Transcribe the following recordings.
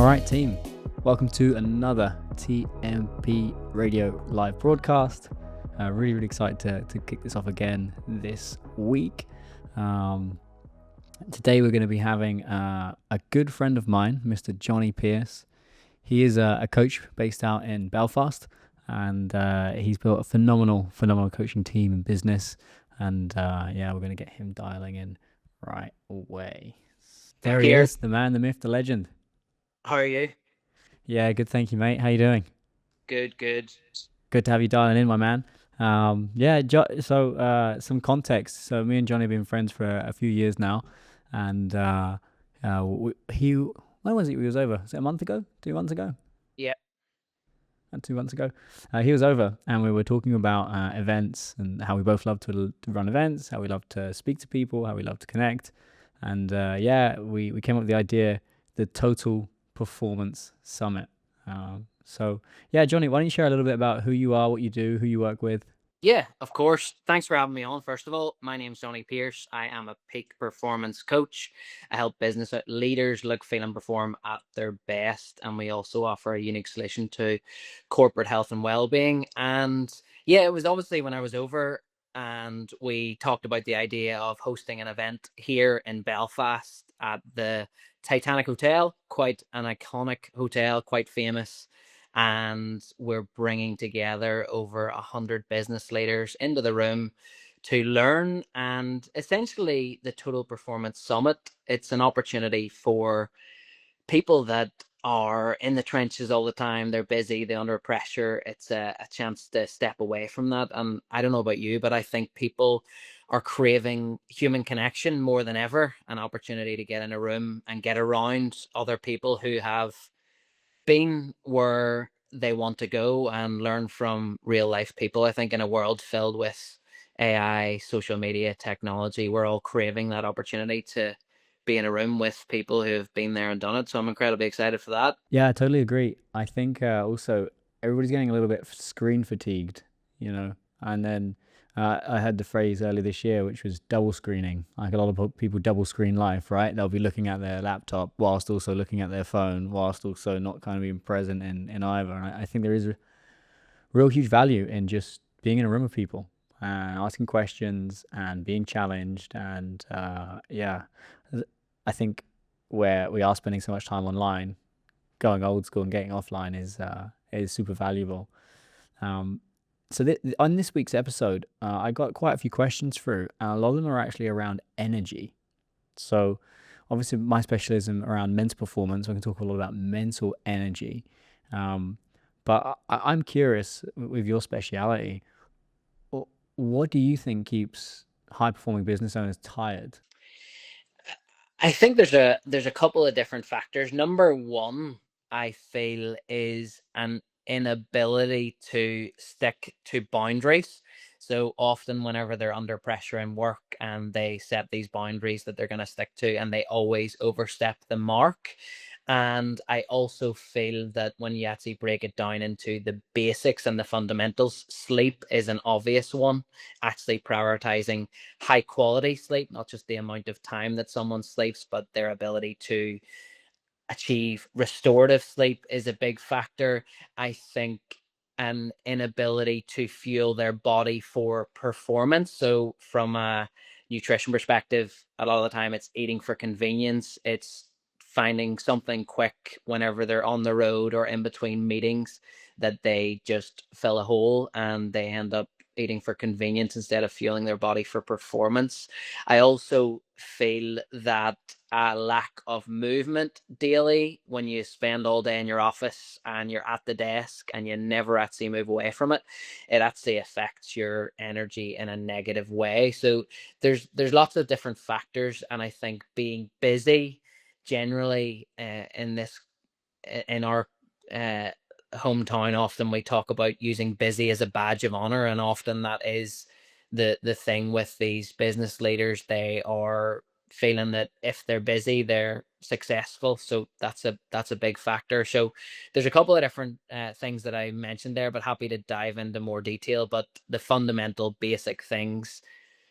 All right, team. Welcome to another TMP Radio live broadcast. Really excited to kick this off again this week. Today we're going to be having a good friend of mine, Mr. Johnny Pierce. He is a coach based out in Belfast, and he's built a phenomenal coaching team and business. And we're going to get him dialing in right away. There he is, the man, the myth, the legend. How are you? Yeah, good. Thank you, mate. How you doing? Good. Good to have you dialing in, my man. Some context. So me and Johnny have been friends for a few years now, and when was it? He was over. Was it a month ago? 2 months ago? Yeah. 2 months ago. He was over, and we were talking about events and how we both love to run events, how we love to speak to people, how we love to connect, and we came up with the idea, the Total Performance Summit. Johnny, why don't you share a little bit about who you are, what you do, who you work with? Yeah, of course. Thanks for having me on. First of all, my name's Johnny Pierce. I am a peak performance coach. I help business leaders look, feel, and perform at their best. And we also offer a unique solution to corporate health and well-being. And yeah, it was obviously when I was over and we talked about the idea of hosting an event here in Belfast at the Titanic Hotel, quite an iconic hotel, quite famous. And we're bringing together over 100 business leaders into the room to learn. And essentially, the Total Performance Summit, it's an opportunity for people that are in the trenches all the time. They're busy, they're under pressure. It's a chance to step away from that. And I don't know about you, but I think people are craving human connection more than ever, an opportunity to get in a room and get around other people who have been where they want to go and learn from real life people. I think in a world filled with AI, social media, technology, we're all craving that opportunity to be in a room with people who have been there and done it. So I'm incredibly excited for that. Yeah, I totally agree. I think also everybody's getting a little bit screen fatigued, and then I heard the phrase earlier this year, which was double screening. Like a lot of people double screen life, right? They'll be looking at their laptop whilst also looking at their phone, whilst also not kind of being present in either. And I think there is a real huge value in just being in a room with people and asking questions and being challenged. And I think where we are spending so much time online, going old school and getting offline is super valuable. On this week's episode, I got quite a few questions through, and a lot of them are actually around energy. So obviously my specialism around mental performance, we can talk a lot about mental energy. But I'm curious, with your speciality, what do you think keeps high-performing business owners tired? I think there's a couple of different factors. Number one, I feel, is an inability to stick to boundaries. So often whenever they're under pressure in work and they set these boundaries that they're going to stick to, and they always overstep the mark. And I also feel that when you actually break it down into the basics and the fundamentals, sleep is an obvious one. Actually prioritizing high quality sleep, not just the amount of time that someone sleeps, but their ability to achieve restorative sleep is a big factor. I think an inability to fuel their body for performance. So from a nutrition perspective, a lot of the time it's eating for convenience. It's finding something quick whenever they're on the road or in between meetings that they just fill a hole and they end up eating for convenience instead of fueling their body for performance. I also feel that a lack of movement daily, when you spend all day in your office and you're at the desk and you never actually move away from it, it actually affects your energy in a negative way. So there's lots of different factors, and I think being busy generally in our uh, hometown, often we talk about using busy as a badge of honor, and often that is the thing with these business leaders. They are feeling that if they're busy, they're successful. So that's a big factor. So there's a couple of different things that I mentioned there, but happy to dive into more detail. But the fundamental basic things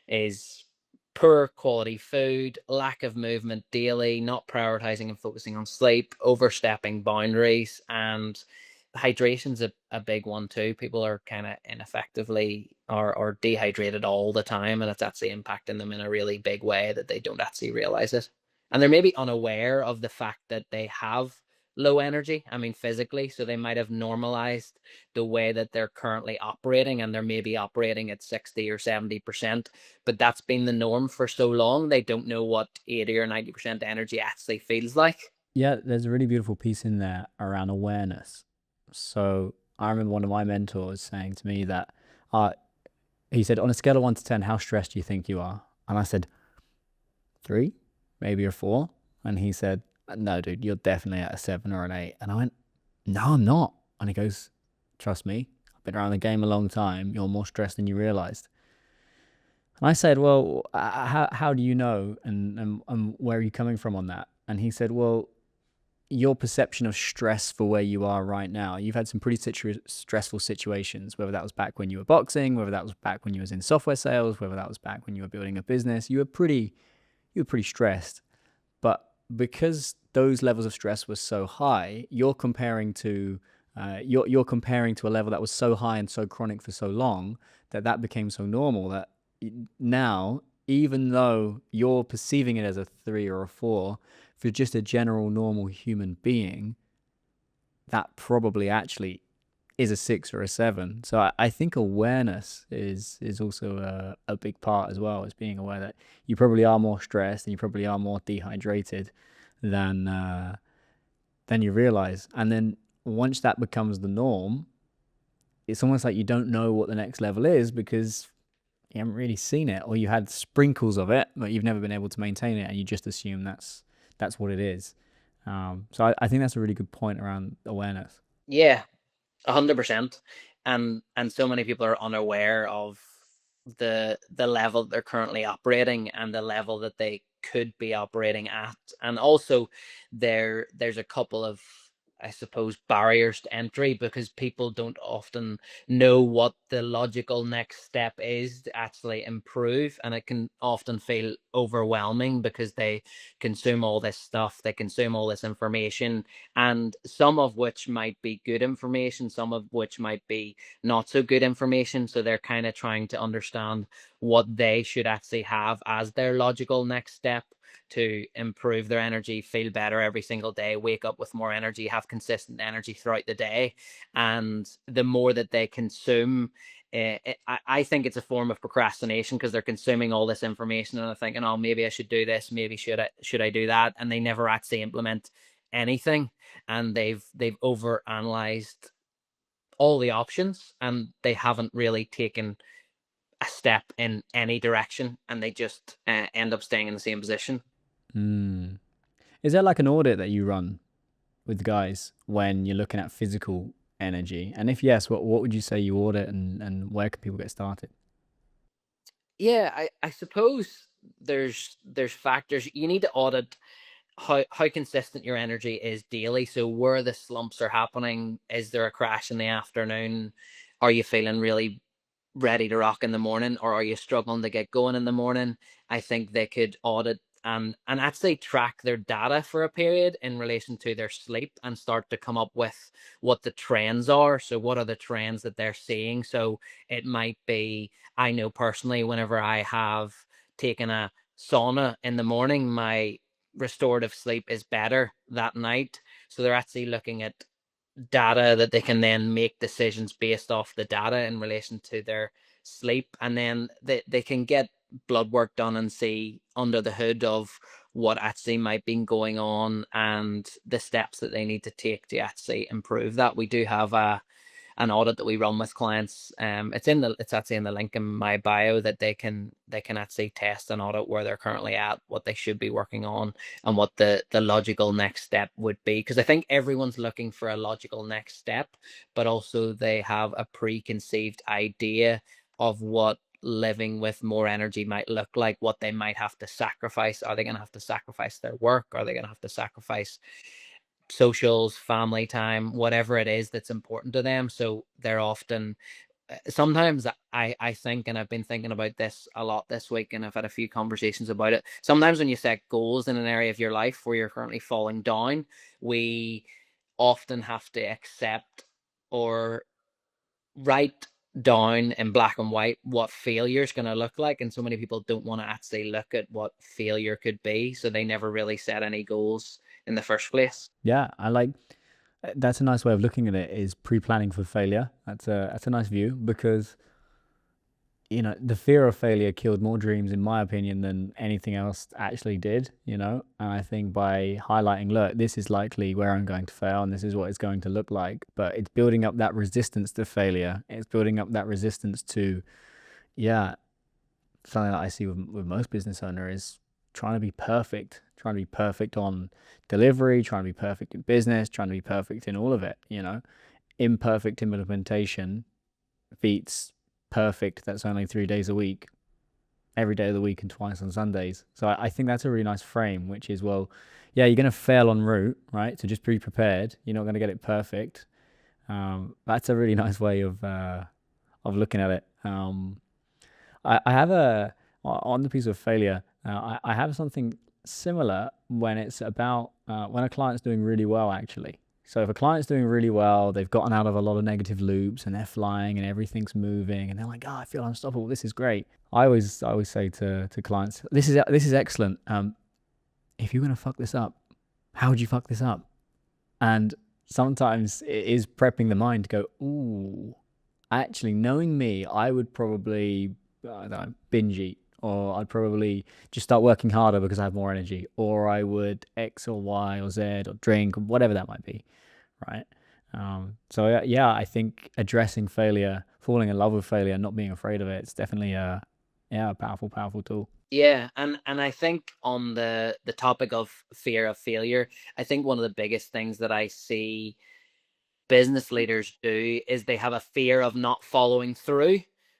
is poor quality food, lack of movement daily, not prioritizing and focusing on sleep, overstepping boundaries, and hydration's a big one too. People are kind of ineffectively or dehydrated all the time, and it's actually impacting them in a really big way that they don't actually realize it. And they're maybe unaware of the fact that they have low energy, I mean physically, so they might have normalized the way that they're currently operating, and they're maybe operating at 60 or 70%, but that's been the norm for so long, they don't know what 80 or 90% energy actually feels like. Yeah, there's a really beautiful piece in there around awareness. So I remember one of my mentors saying to me that he said, on a scale of 1 to 10, how stressed do you think you are? And I said, 3, maybe a 4. And he said, no, dude, you're definitely at a 7 or an 8. And I went, no, I'm not. And he goes, trust me, I've been around the game a long time. You're more stressed than you realized. And I said, well, how do you know? And where are you coming from on that? And he said, well, your perception of stress for where you are right now. You've had some pretty stressful situations, whether that was back when you were boxing, whether that was back when you was in software sales, whether that was back when you were building a business. You were pretty stressed. But because those levels of stress were so high, you're comparing to a level that was so high and so chronic for so long that became so normal that now, even though you're perceiving it as a 3 or a 4, for just a general normal human being, that probably actually is a 6 or a 7. So I think awareness is also a big part as well, as being aware that you probably are more stressed and you probably are more dehydrated than you realize. And then once that becomes the norm, it's almost like you don't know what the next level is because you haven't really seen it, or you had sprinkles of it, but you've never been able to maintain it, and you just assume that's what it is. So I think that's a really good point around awareness. Yeah, 100%. And so many people are unaware of the level they're currently operating and the level that they could be operating at. And also there's a couple of, I suppose, barriers to entry, because people don't often know what the logical next step is to actually improve, and it can often feel overwhelming because they consume all this stuff, they consume all this information, and some of which might be good information, some of which might be not so good information. So they're kind of trying to understand what they should actually have as their logical next step to improve their energy, feel better every single day, wake up with more energy, have consistent energy throughout the day. And the more that they consume, I think it's a form of procrastination, because they're consuming all this information and they're thinking, oh, maybe I should do this, maybe should I do that, and they never actually implement anything, and they've over analyzed all the options, and they haven't really taken a step in any direction, and they just end up staying in the same position. Mm. Is there like an audit that you run with guys when you're looking at physical energy? And if yes, what would you say you audit, and where can people get started? Yeah, I suppose there's factors you need to audit. How consistent your energy is daily, so where the slumps are happening. Is there a crash in the afternoon? Are you feeling really ready to rock in the morning, or are you struggling to get going in the morning? I think they could audit and actually track their data for a period in relation to their sleep, and start to come up with what the trends are. So what are the trends that they're seeing? So it might be, I know personally, whenever I have taken a sauna in the morning, my restorative sleep is better that night. So they're actually looking at data that they can then make decisions based off the data in relation to their sleep, and then they can get blood work done and see under the hood of what actually might be going on, and the steps that they need to take to actually improve that. We do have an audit that we run with clients. It's actually in the link in my bio, that they can actually test an audit where they're currently at, what they should be working on, and what the logical next step would be. Because I think everyone's looking for a logical next step, but also they have a preconceived idea of what living with more energy might look like, what they might have to sacrifice. Are they going to have to sacrifice their work? Are they going to have to sacrifice socials, family time, whatever it is that's important to them? So they're often sometimes I think, and I've been thinking about this a lot this week, and I've had a few conversations about it. Sometimes when you set goals in an area of your life where you're currently falling down, we often have to accept or write down in black and white what failure is going to look like. And so many people don't want to actually look at what failure could be. So they never really set any goals in the first place. Yeah, I like that's a nice way of looking at it, is pre-planning for failure. That's a nice view, because the fear of failure killed more dreams, in my opinion, than anything else actually did. And I think by highlighting, look, this is likely where I'm going to fail, and this is what it's going to look like, but it's building up that resistance to failure. It's building up that resistance to, yeah, something that I see with most business owners is trying to be perfect on delivery, trying to be perfect in business, trying to be perfect in all of it. Imperfect implementation beats perfect that's only 3 days a week, every day of the week and twice on Sundays. So I think that's a really nice frame, which is, well, yeah, you're going to fail en route, right? So just be prepared. You're not going to get it perfect. That's a really nice way of looking at it. I have on the piece of failure, I have something similar when it's about when a client's doing really well, actually. So if a client's doing really well, they've gotten out of a lot of negative loops and they're flying and everything's moving and they're like, oh, I feel unstoppable. This is great. I always say to clients, this is excellent. If you're gonna fuck this up, how would you fuck this up? And sometimes it is prepping the mind to go, ooh, actually, knowing me, I would probably, I don't know, binge eat, or I'd probably just start working harder because I have more energy, or I would X or Y or Z or drink, or whatever that might be, right? So yeah, I think addressing failure, falling in love with failure, not being afraid of it, it's definitely a powerful tool. Yeah, and I think on the topic of fear of failure, I think one of the biggest things that I see business leaders do is they have a fear of not following through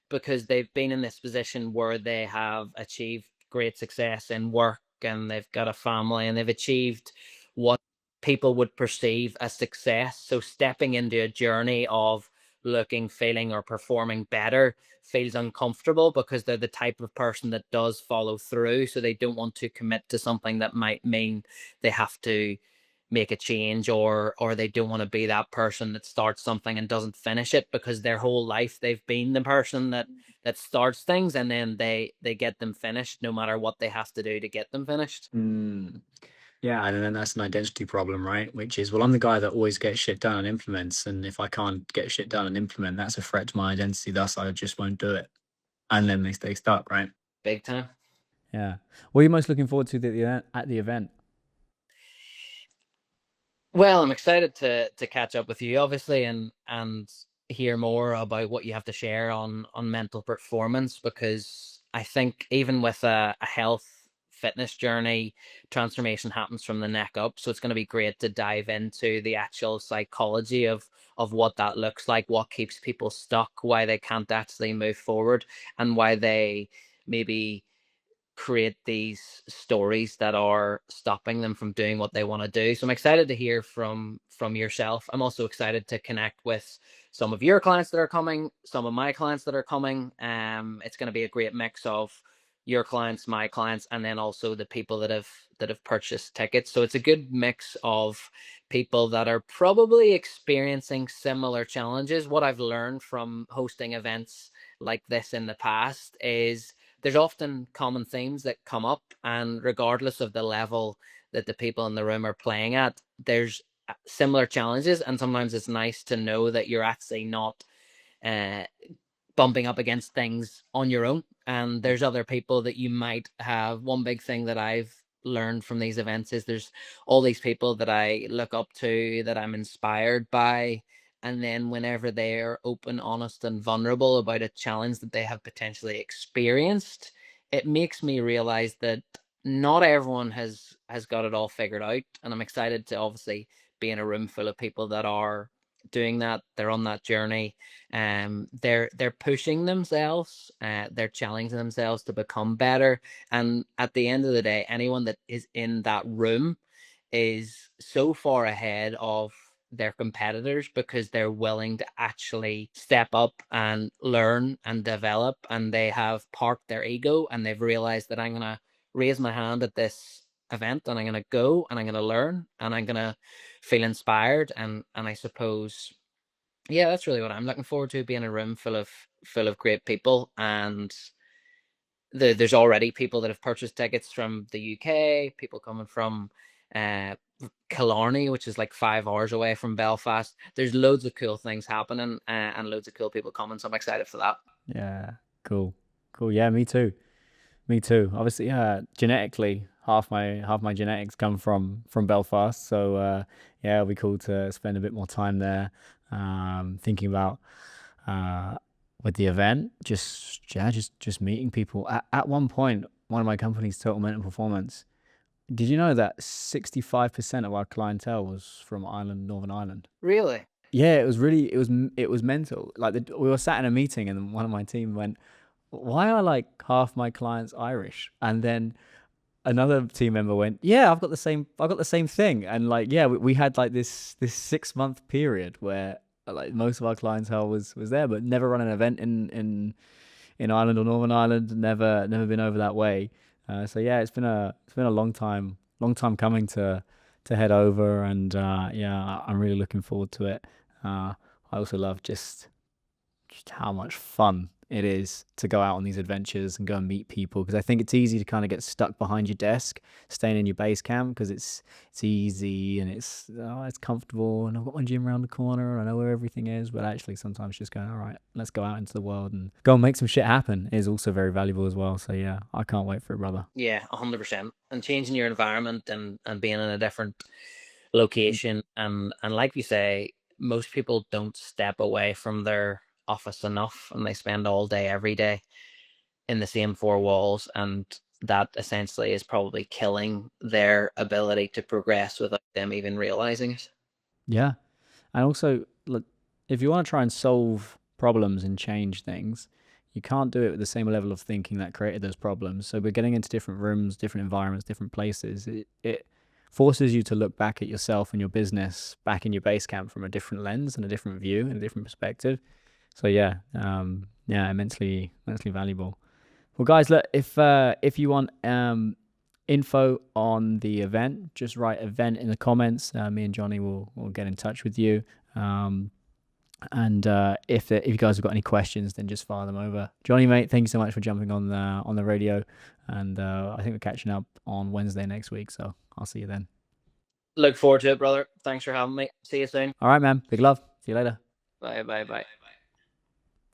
because they've been in this position where they have achieved great success in work and they've got a family and they've achieved what people would perceive as success. So stepping into a journey of looking, feeling, or performing better feels uncomfortable because they're the type of person that does follow through. So they don't want to commit to something that might mean they have to make a change, or they don't want to be that person that starts something and doesn't finish it because their whole life they've been the person that starts things and then they get them finished no matter what they have to do to get them finished. Mm. Yeah, and then that's an identity problem, right? Which is, well, I'm the guy that always gets shit done and implements, and if I can't get shit done and implement, that's a threat to my identity. Thus, I just won't do it, and then they stay stuck, right? Big time. Yeah. What are you most looking forward to at the event? Well, I'm excited to catch up with you, obviously, and hear more about what you have to share on mental performance, because I think even with a health fitness journey, transformation happens from the neck up. So it's going to be great to dive into the actual psychology of what that looks like, what keeps people stuck, why they can't actually move forward, and why they maybe create these stories that are stopping them from doing what they want to do. So I'm excited to hear from yourself. I'm also excited to connect with some of your clients that are coming, some of my clients that are coming. It's going to be a great mix of your clients, my clients, and then also the people that have purchased tickets. So it's a good mix of people that are probably experiencing similar challenges. What I've learned from hosting events like this in the past is there's often common themes that come up, and regardless of the level that the people in the room are playing at, there's similar challenges, and sometimes it's nice to know that you're actually not uh, bumping up against things on your own, and there's other people that you might have. One big thing that I've learned from these events is there's all these people that I look up to, that I'm inspired by, and then whenever they're open, honest, and vulnerable about a challenge that they have potentially experienced, it makes me realize that not everyone has got it all figured out. And I'm excited to obviously be in a room full of people that are doing that. They're on that journey. They're pushing themselves, they're challenging themselves to become better. And at the end of the day, anyone that is in that room is so far ahead of their competitors because they're willing to actually step up and learn and develop, and they have parked their ego and they've realized that I'm going to raise my hand at this event and I'm going to go and I'm going to learn and I'm going to feel inspired. And I suppose, yeah, that's really what I'm looking forward to, being in a room full of great people. And there's already people that have purchased tickets from the UK, people coming from Killarney, which is like 5 hours away from Belfast. There's loads of cool things happening, and loads of cool people coming, so I'm excited for that. Yeah, cool. Yeah, me too. Obviously, genetically, half my genetics come from Belfast, so yeah, it'll be cool to spend a bit more time there, thinking about uh, with the event, just meeting people. At one point, one of my companies, Total Mental Performance. Did you know that 65% of our clientele was from Northern Ireland? Really? Yeah, it was mental. Like we were sat in a meeting, and one of my team went, "Why are like half my clients Irish?" And then another team member went, "Yeah, I've got the same thing." And like, yeah, we had like this 6 month period where like most of our clientele was there, but never run an event in Ireland or Northern Ireland. Never been over that way. So yeah, it's been a long time coming to head over, and yeah, I'm really looking forward to it. I also love just how much fun it is to go out on these adventures and go and meet people, because I think it's easy to kind of get stuck behind your desk, staying in your base camp, because it's easy and it's comfortable, and I've got my gym around the corner and I know where everything is. But actually, sometimes just going, all right, let's go out into the world and go and make some shit happen is also very valuable as well. So yeah, I can't wait for it, brother. Yeah, 100%. And changing your environment and being in a different location, and like you say, most people don't step away from their office enough, and they spend all day every day in the same four walls, and that essentially is probably killing their ability to progress without them even realizing it. Yeah. And also, look, if you want to try and solve problems and change things, you can't do it with the same level of thinking that created those problems. So we're getting into different rooms, different environments, different places. It forces you to look back at yourself and your business back in your base camp from a different lens and a different view and a different perspective. So yeah, yeah, immensely valuable. Well, guys, look, if you want info on the event, just write event in the comments. Me and Johnny will get in touch with you. And if you guys have got any questions, then just fire them over. Johnny, mate, thank you so much for jumping on the radio. And I think we're catching up on Wednesday next week. So I'll see you then. Look forward to it, brother. Thanks for having me. See you soon. All right, man. Big love. See you later. Bye.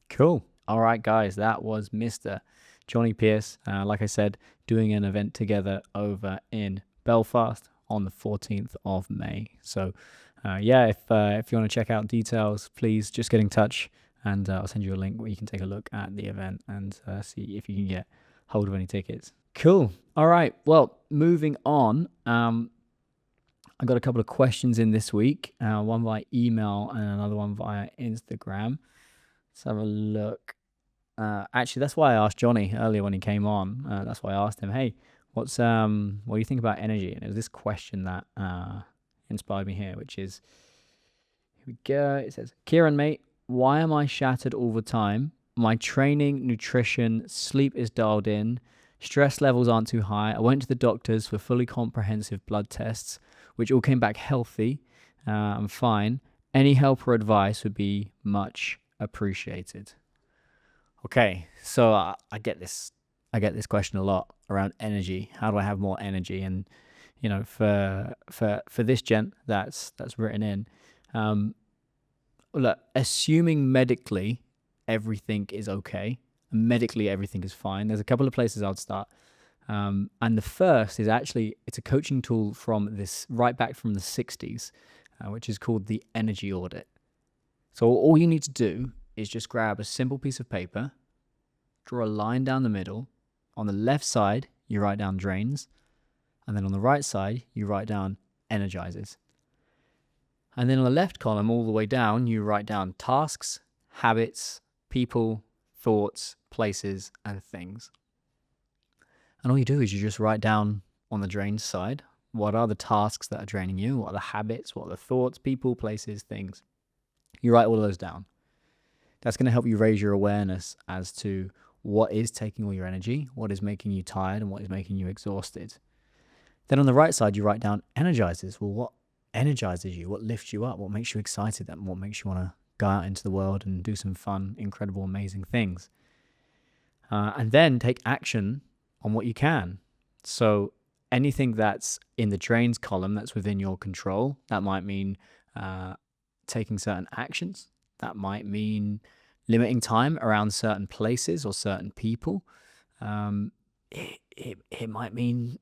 Cool. All right, guys. That was Mr. Johnny Pierce. Like I said, doing an event together over in Belfast on the 14th of May. So, yeah, if you want to check out details, please just get in touch, and I'll send you a link where you can take a look at the event and see if you can get hold of any tickets. Cool. All right. Well, moving on. I got a couple of questions in this week, one via email and another one via Instagram. Let's have a look. Actually, that's why I asked Johnny earlier when he came on. That's why I asked him, "Hey, what do you think about energy?" And it was this question that inspired me here, which is, here we go. It says, "Kieran, mate, why am I shattered all the time? My training, nutrition, sleep is dialed in. Stress levels aren't too high. I went to the doctors for fully comprehensive blood tests, which all came back healthy. I'm fine. Any help or advice would be much appreciated." Okay, so I get this. I get this question a lot around energy. How do I have more energy? And for this gent that's written in, look, assuming medically everything is okay, medically everything is fine. There's a couple of places I'd start, and the first is actually it's a coaching tool from this right back from the '60s, which is called the energy audit. So all you need to do is just grab a simple piece of paper, draw a line down the middle. On the left side, you write down drains, and then on the right side, you write down energizes. And then on the left column, all the way down, you write down tasks, habits, people, thoughts, places, and things. And all you do is you just write down on the drains side What are the tasks that are draining you? What are the habits? What are the thoughts, people, places, things? You write all of those down. That's going to help you raise your awareness as to what is taking all your energy, what is making you tired, and what is making you exhausted. Then on the right side, you write down energizes. Well, what energizes you? What lifts you up? What makes you excited? And what makes you want to go out into the world and do some fun, incredible, amazing things? And then take action on what you can. So anything that's in the drains column that's within your control, that might mean taking certain actions. That might mean limiting time around certain places or certain people. It might mean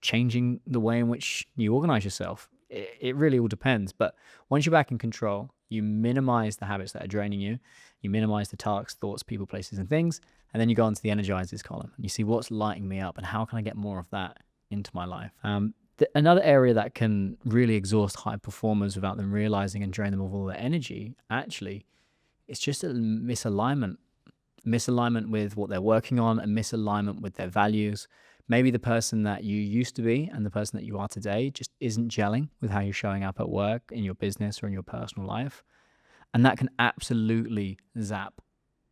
changing the way in which you organize yourself. It really all depends. But once you're back in control, you minimize the habits that are draining you. You minimize the tasks, thoughts, people, places, and things. And then you go onto the energizes column and you see what's lighting me up and how can I get more of that into my life. Another area that can really exhaust high performers without them realizing and drain them of all their energy, actually, it's just a misalignment with what they're working on, a misalignment with their values. Maybe the person that you used to be and the person that you are today just isn't gelling with how you're showing up at work, in your business, or in your personal life. And that can absolutely zap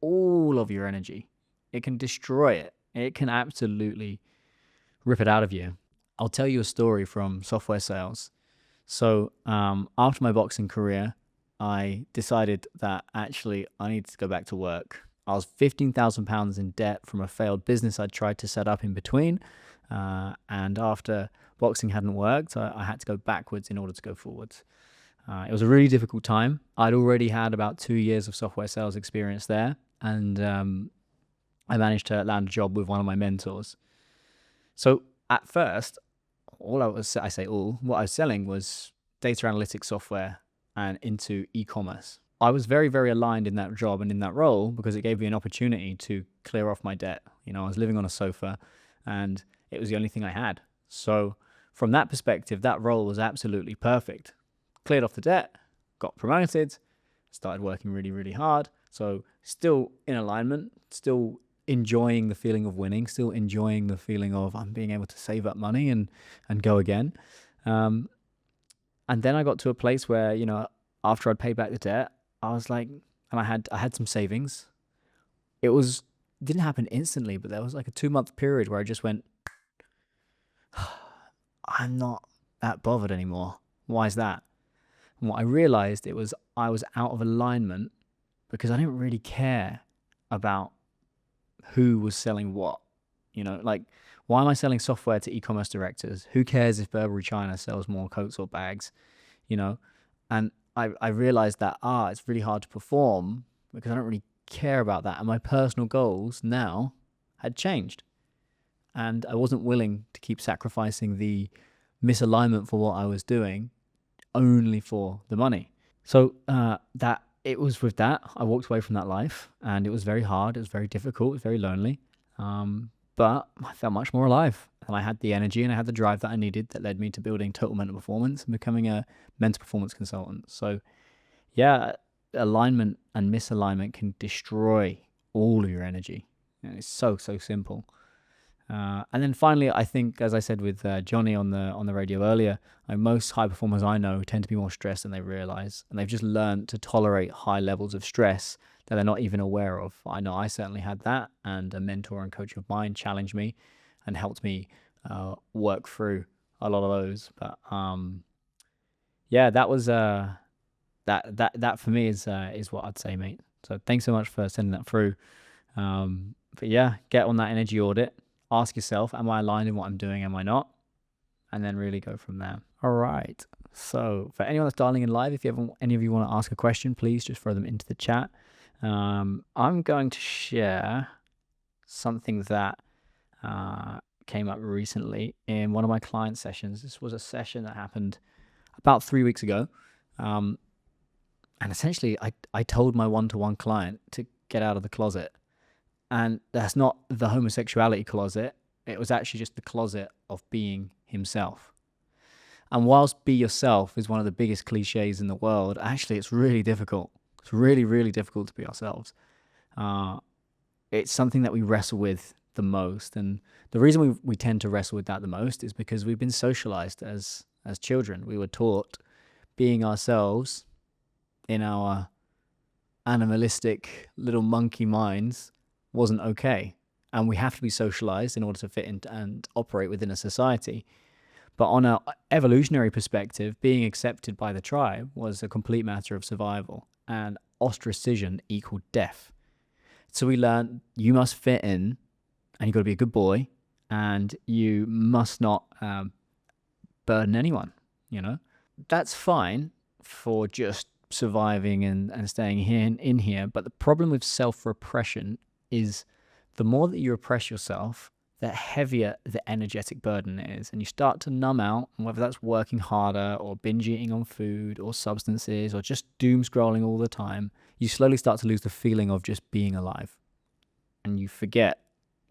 all of your energy. It can destroy it. It can absolutely rip it out of you. I'll tell you a story from software sales. So after my boxing career, I decided that actually I needed to go back to work. I was £15,000 in debt from a failed business I'd tried to set up in between. And after boxing hadn't worked, I had to go backwards in order to go forwards. It was a really difficult time. I'd already had about 2 years of software sales experience there. And I managed to land a job with one of my mentors. So at first, what I was selling was data analytics software and into e-commerce. I was very, very aligned in that job and in that role because it gave me an opportunity to clear off my debt. You know, I was living on a sofa and it was the only thing I had. So from that perspective, that role was absolutely perfect. Cleared off the debt, got promoted, started working really, really hard. So still in alignment, still enjoying the feeling of winning, still enjoying the feeling of I'm being able to save up money and go again. And then I got to a place where, you know, after I'd paid back the debt, I was like, and I had some savings. It didn't happen instantly, but there was like a 2-month period where I just went, I'm not that bothered anymore. Why is that? And what I realized I was out of alignment because I didn't really care about who was selling what. You know, like, why am I selling software to e-commerce directors? Who cares if Burberry China sells more coats or bags? You know, and I realized that it's really hard to perform because I don't really care about that. And my personal goals now had changed. And I wasn't willing to keep sacrificing the misalignment for what I was doing only for the money. So that it was with that, I walked away from that life and it was very hard. It was very difficult. It was very lonely. But I felt much more alive and I had the energy and I had the drive that I needed that led me to building Total Mental Performance and becoming a mental performance consultant. So yeah, alignment and misalignment can destroy all of your energy. And it's so simple. And then finally, I think, as I said with Johnny on the radio earlier, most high performers I know tend to be more stressed than they realize, and they've just learned to tolerate high levels of stress that they're not even aware of. I know I certainly had that, and a mentor and coach of mine challenged me and helped me work through a lot of those. But yeah, that was that for me is what I'd say, mate. So thanks so much for sending that through. But yeah, get on that energy audit. Ask yourself, am I aligned in what I'm doing? Am I not? And then really go from there. All right. So for anyone that's dialing in live, if any of you want to ask a question, please just throw them into the chat. I'm going to share something that came up recently in one of my client sessions. This was a session that happened about 3 weeks ago. And essentially, I told my one-to-one client to get out of the closet. And that's not the homosexuality closet. It was actually just the closet of being himself. And whilst be yourself is one of the biggest cliches in the world, actually it's really difficult. It's really, really difficult to be ourselves. It's something that we wrestle with the most. And the reason we tend to wrestle with that the most is because we've been socialized as children. We were taught being ourselves in our animalistic little monkey minds wasn't okay. And we have to be socialized in order to fit in and operate within a society. But on an evolutionary perspective, being accepted by the tribe was a complete matter of survival, and ostracism equaled death. So we learned you must fit in, and you've got to be a good boy, and you must not burden anyone, you know? That's fine for just surviving and staying in here. But the problem with self-repression is the more that you repress yourself, the heavier the energetic burden is. And you start to numb out, whether that's working harder or binge eating on food or substances or just doom scrolling all the time. You slowly start to lose the feeling of just being alive. And you forget,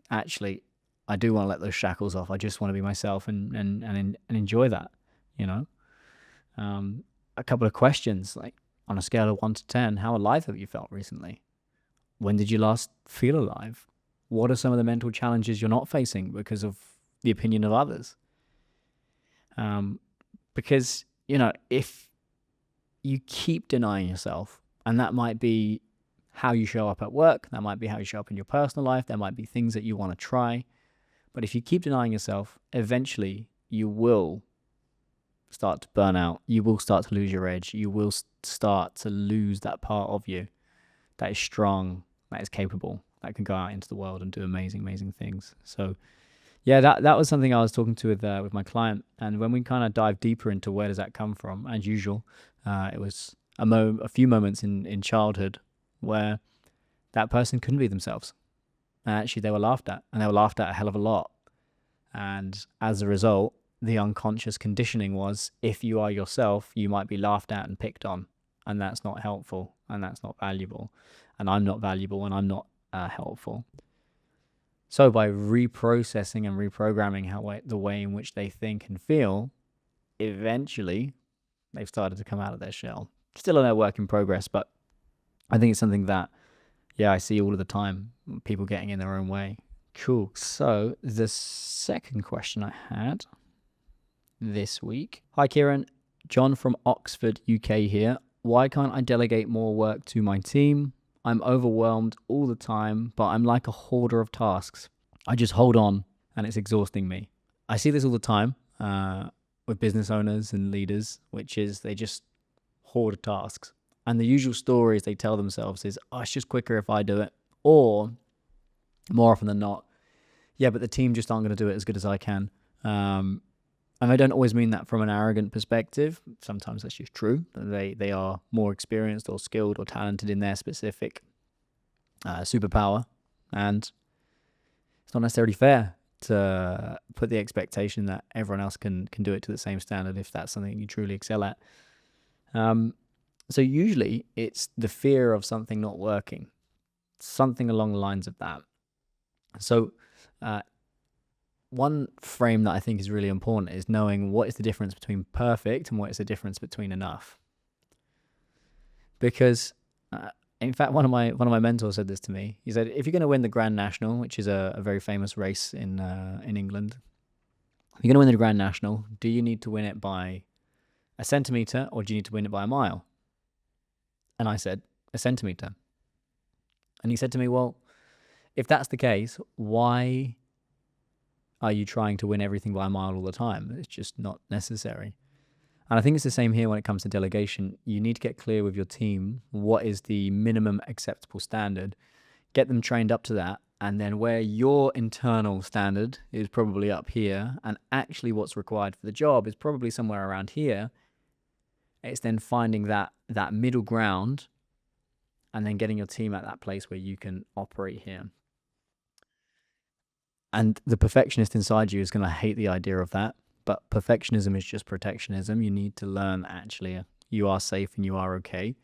actually, I do want to let those shackles off. I just want to be myself and enjoy that, you know? A couple of questions, like on a scale of 1 to 10, how alive have you felt recently? When did you last feel alive? What are some of the mental challenges you're not facing because of the opinion of others? Because, you know, if you keep denying yourself, and that might be how you show up at work, that might be how you show up in your personal life, there might be things that you want to try, but if you keep denying yourself, eventually you will start to burn out. You will start to lose your edge. You will start to lose that part of you that is strong, that is capable, that can go out into the world and do amazing, amazing things. So yeah, that was something I was talking to with my client. And when we kind of dive deeper into where does that come from, as usual, it was a few moments in childhood where that person couldn't be themselves. And actually they were laughed at, and they were laughed at a hell of a lot. And as a result, the unconscious conditioning was, if you are yourself, you might be laughed at and picked on. And that's not helpful, and that's not valuable. And I'm not valuable, and I'm not helpful. So by reprocessing and reprogramming the way in which they think and feel, eventually they've started to come out of their shell. Still a work in progress, but I think it's something that, yeah, I see all of the time, people getting in their own way. Cool. So the second question I had this week. Hi, Kieran. John from Oxford, UK here. Why can't I delegate more work to my team? I'm overwhelmed all the time, but I'm like a hoarder of tasks. I just hold on, and it's exhausting me. I see this all the time with business owners and leaders, which is they just hoard tasks. And the usual stories they tell themselves is, oh, it's just quicker if I do it. Or, more often than not, yeah, but the team just aren't going to do it as good as I can. And I don't always mean that from an arrogant perspective. Sometimes that's just true. They are more experienced or skilled or talented in their specific superpower. And it's not necessarily fair to put the expectation that everyone else can do it to the same standard if that's something you truly excel at. So usually it's the fear of something not working, something along the lines of that. So one frame that I think is really important is knowing what is the difference between perfect and what is the difference between enough. Because in fact, one of my mentors said this to me. He said, if you're going to win the Grand National, which is a very famous race in England, if you're going to win the Grand National, do you need to win it by a centimeter or do you need to win it by a mile? And I said, a centimeter. And he said to me, well, if that's the case, why are you trying to win everything by a mile all the time? It's just not necessary. And I think it's the same here when it comes to delegation. You need to get clear with your team what is the minimum acceptable standard, get them trained up to that, and then where your internal standard is probably up here, and actually what's required for the job is probably somewhere around here, it's then finding that middle ground and then getting your team at that place where you can operate here. And the perfectionist inside you is going to hate the idea of that. But perfectionism is just protectionism. You need to learn actually you are safe and you are okay.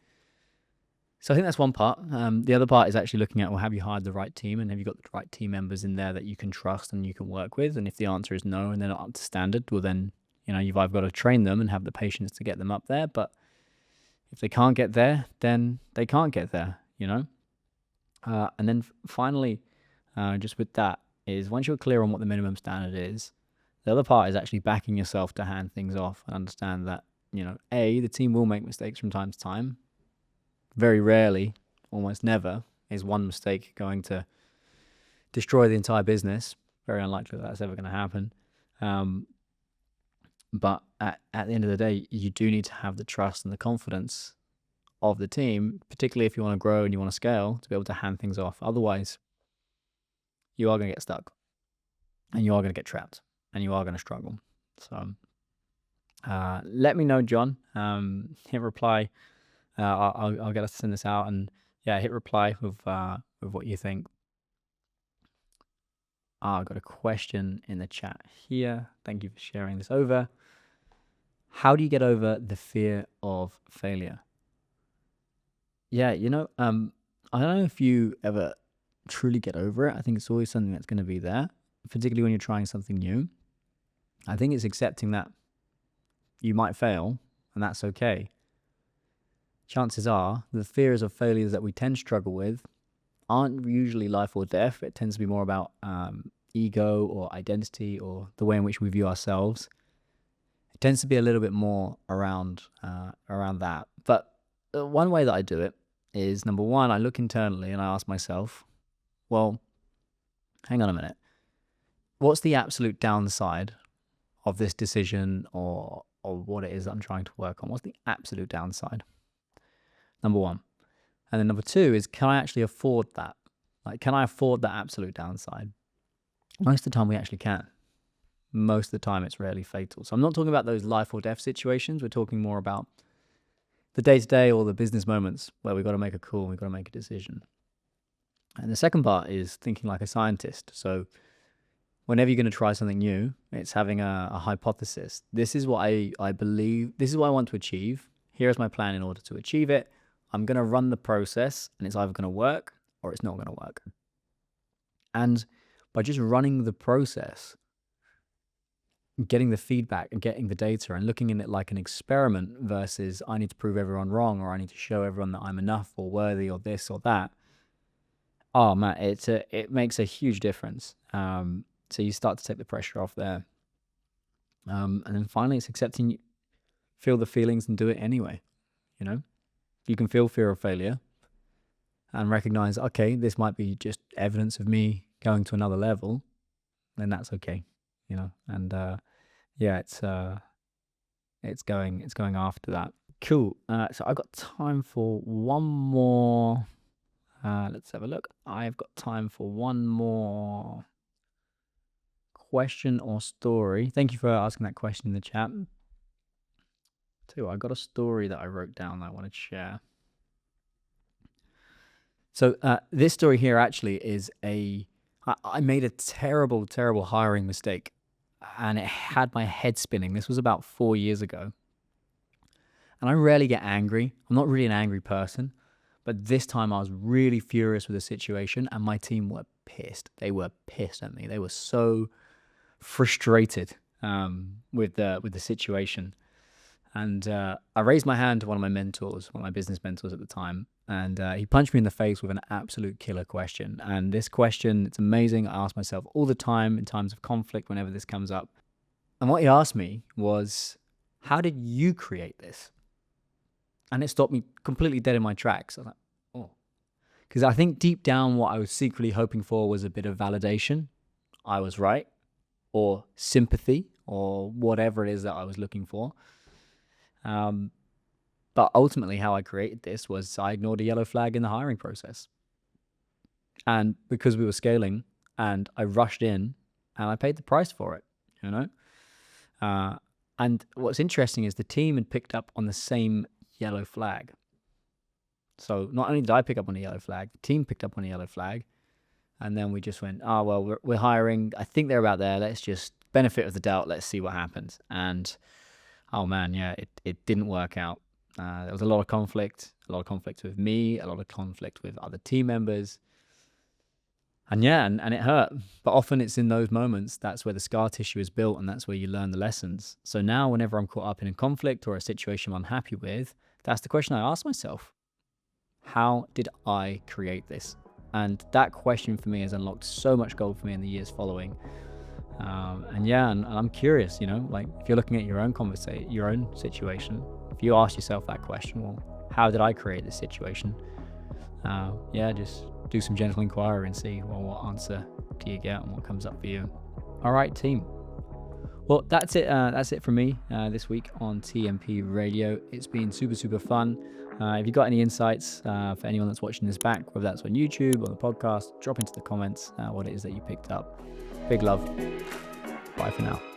So I think that's one part. The other part is actually looking at, well, have you hired the right team and have you got the right team members in there that you can trust and you can work with? And if the answer is no and they're not up to standard, well then, you've either got to train them and have the patience to get them up there. But if they can't get there, then they can't get there, And then finally, just with that, is once you're clear on what the minimum standard is, the other part is actually backing yourself to hand things off and understand that, the team will make mistakes from time to time. Very rarely, almost never, is one mistake going to destroy the entire business. Very unlikely that's ever going to happen. But at the end of the day, you do need to have the trust and the confidence of the team, particularly if you want to grow and you want to scale, to be able to hand things off. Otherwise, you are going to get stuck and you are going to get trapped and you are going to struggle. So let me know, John. Hit reply. I'll get us to send this out, and hit reply with what you think. I've got a question in the chat here. Thank you for sharing this over. How do you get over the fear of failure? Yeah, I don't know if you ever truly get over it. I think it's always something that's going to be there, particularly when you're trying something new. I think it's accepting that you might fail, and that's okay. Chances are the fears of failures that we tend to struggle with aren't usually life or death. It tends to be more about ego or identity or the way in which we view ourselves. It tends to be a little bit more around that. But one way that I do it is, number one, I look internally and I ask myself, well, hang on a minute. What's the absolute downside of this decision or what it is that I'm trying to work on? What's the absolute downside? Number one. And then number two is, can I actually afford that? Like, can I afford that absolute downside? Most of the time we actually can. Most of the time it's rarely fatal. So I'm not talking about those life or death situations. We're talking more about the day-to-day or the business moments where we've got to make a call, we've got to make a decision. And the second part is thinking like a scientist. So whenever you're going to try something new, it's having a hypothesis. This is what I believe, this is what I want to achieve. Here is my plan in order to achieve it. I'm going to run the process, and it's either going to work or it's not going to work. And by just running the process, getting the feedback and getting the data and looking in it like an experiment versus I need to prove everyone wrong or I need to show everyone that I'm enough or worthy or this or that. Oh man, it makes a huge difference. So you start to take the pressure off there. And then finally, it's accepting, feel the feelings and do it anyway. You can feel fear of failure and recognize, okay, this might be just evidence of me going to another level, then that's okay, and it's going after that. Cool. So I've got time for one more. Let's have a look. I've got time for one more question or story. Thank you for asking that question in the chat. Too, I got a story that I wrote down that I wanted to share. So this story here actually is I made a terrible, terrible hiring mistake, and it had my head spinning. This was about 4 years ago. And I rarely get angry. I'm not really an angry person, but this time I was really furious with the situation, and my team were pissed. They were pissed at me. They were so frustrated with the situation. And I raised my hand to one of my mentors, one of my business mentors at the time, and he punched me in the face with an absolute killer question. And this question, it's amazing. I ask myself all the time in times of conflict, whenever this comes up. And what he asked me was, how did you create this? And it stopped me completely dead in my tracks. I was like, oh. Because I think deep down what I was secretly hoping for was a bit of validation. I was right. Or sympathy, or whatever it is that I was looking for. But ultimately how I created this was I ignored a yellow flag in the hiring process. And because we were scaling, and I rushed in and I paid the price for it, and what's interesting is the team had picked up on the same yellow flag. So not only did I pick up on the yellow flag, the team picked up on the yellow flag. And then we just went, oh, well, we're hiring. I think they're about there. Let's just benefit of the doubt. Let's see what happens. And oh man, yeah, it didn't work out. There was a lot of conflict with me, a lot of conflict with other team members. And and it hurt. But often it's in those moments, that's where the scar tissue is built, and that's where you learn the lessons. So now whenever I'm caught up in a conflict or a situation I'm unhappy with, that's the question I ask myself. How did I create this? And that question for me has unlocked so much gold for me in the years following. And I'm curious, like if you're looking at your own situation, if you ask yourself that question, well, how did I create this situation? Just do some gentle inquiry and see, well, what answer do you get and what comes up for you. All right, team. Well, that's it. That's it from me this week on TMP Radio. It's been super, super fun. If you've got any insights for anyone that's watching this back, whether that's on YouTube or the podcast, drop into the comments what it is that you picked up. Big love. Bye for now.